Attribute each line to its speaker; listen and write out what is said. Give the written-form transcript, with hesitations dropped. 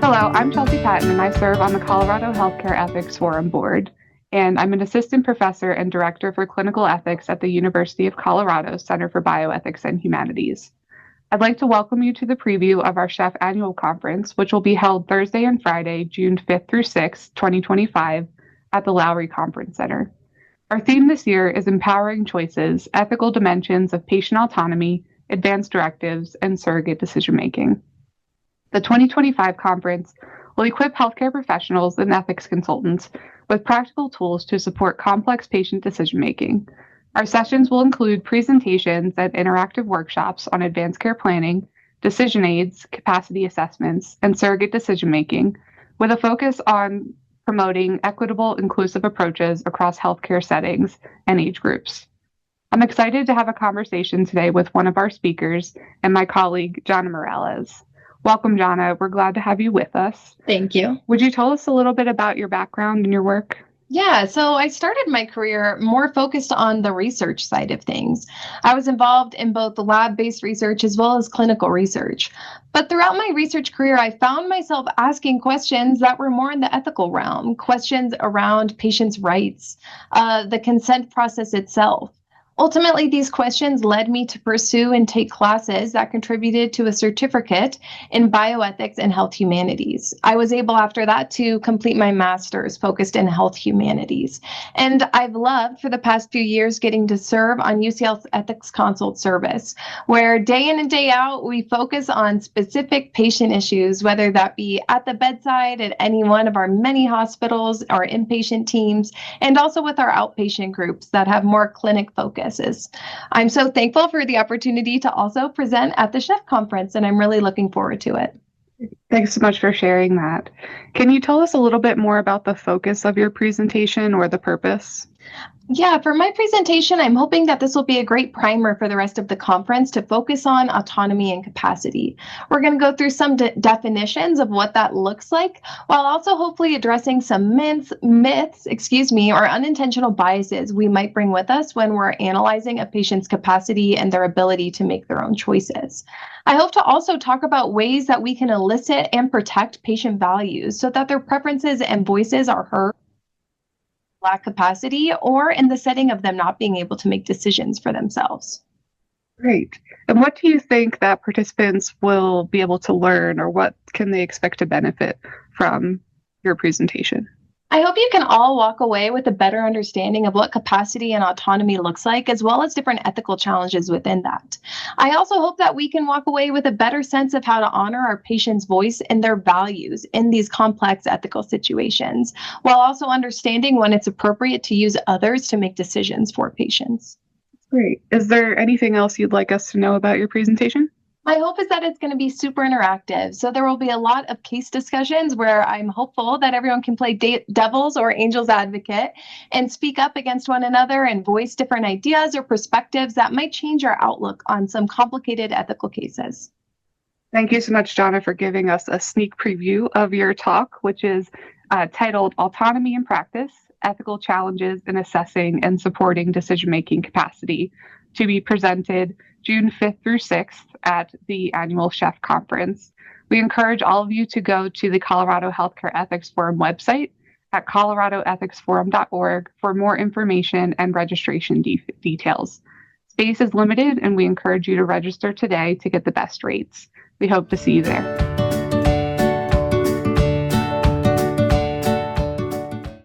Speaker 1: Hello, I'm Chelsea Patton, and I serve on the Colorado Healthcare Ethics Forum Board, and I'm an assistant professor and director for clinical ethics at the University of Colorado Center for Bioethics and Humanities. I'd like to welcome you to the preview of our CHEF Annual Conference, which will be held Thursday and Friday, June 5th through 6th, 2025, at the Lowry Conference Center. Our theme this year is Empowering Choices, Ethical Dimensions of Patient Autonomy, Advanced Directives, and Surrogate Decision-Making. The 2025 conference will equip healthcare professionals and ethics consultants with practical tools to support complex patient decision-making. Our sessions will include presentations and interactive workshops on advanced care planning, decision aids, capacity assessments, and surrogate decision-making, with a focus on promoting equitable, inclusive approaches across healthcare settings and age groups. I'm excited to have a conversation today with one of our speakers and my colleague, Gianna Morales. Welcome, Gianna. We're glad to have you with us.
Speaker 2: Thank you.
Speaker 1: Would you tell us a little bit about your background and your work?
Speaker 2: Yeah, so I started my career more focused on the research side of things. I was involved in both the lab-based research as well as clinical research. But throughout my research career, I found myself asking questions that were more in the ethical realm, questions around patients' rights, the consent process itself. Ultimately, these questions led me to pursue and take classes that contributed to a certificate in bioethics and health humanities. I was able after that to complete my master's focused in health humanities. And I've loved for the past few years getting to serve on UCL's Ethics Consult Service, where day in and day out, we focus on specific patient issues, whether that be at the bedside at any one of our many hospitals, our inpatient teams, and also with our outpatient groups that have more clinic focus. I'm so thankful for the opportunity to also present at the CHEF conference, and I'm really looking forward to it.
Speaker 1: Thanks so much for sharing that. Can you tell us a little bit more about the focus of your presentation or the purpose?
Speaker 2: Yeah, for my presentation, I'm hoping that this will be a great primer for the rest of the conference to focus on autonomy and capacity. We're going to go through some definitions of what that looks like, while also hopefully addressing some myths, or unintentional biases we might bring with us when we're analyzing a patient's capacity and their ability to make their own choices. I hope to also talk about ways that we can elicit and protect patient values so that their preferences and voices are heard, lack capacity, or in the setting of them not being able to make decisions for themselves.
Speaker 1: Great. And what do you think that participants will be able to learn, or what can they expect to benefit from your presentation?
Speaker 2: I hope you can all walk away with a better understanding of what capacity and autonomy looks like, as well as different ethical challenges within that. I also hope that we can walk away with a better sense of how to honor our patients' voice and their values in these complex ethical situations, while also understanding when it's appropriate to use others to make decisions for patients.
Speaker 1: Great. Is there anything else you'd like us to know about your presentation?
Speaker 2: My hope is that it's going to be super interactive. So there will be a lot of case discussions where I'm hopeful that everyone can play devil's or angel's advocate and speak up against one another and voice different ideas or perspectives that might change our outlook on some complicated ethical cases.
Speaker 1: Thank you so much, Gianna, for giving us a sneak preview of your talk, which is titled Autonomy in Practice, Ethical Challenges in Assessing and Supporting Decision-Making Capacity, to be presented June 5th through 6th at the annual CHEF conference. We encourage all of you to go to the Colorado Healthcare Ethics Forum website at coloradoethicsforum.org for more information and registration details. Space is limited, and we encourage you to register today to get the best rates. We hope to see you there.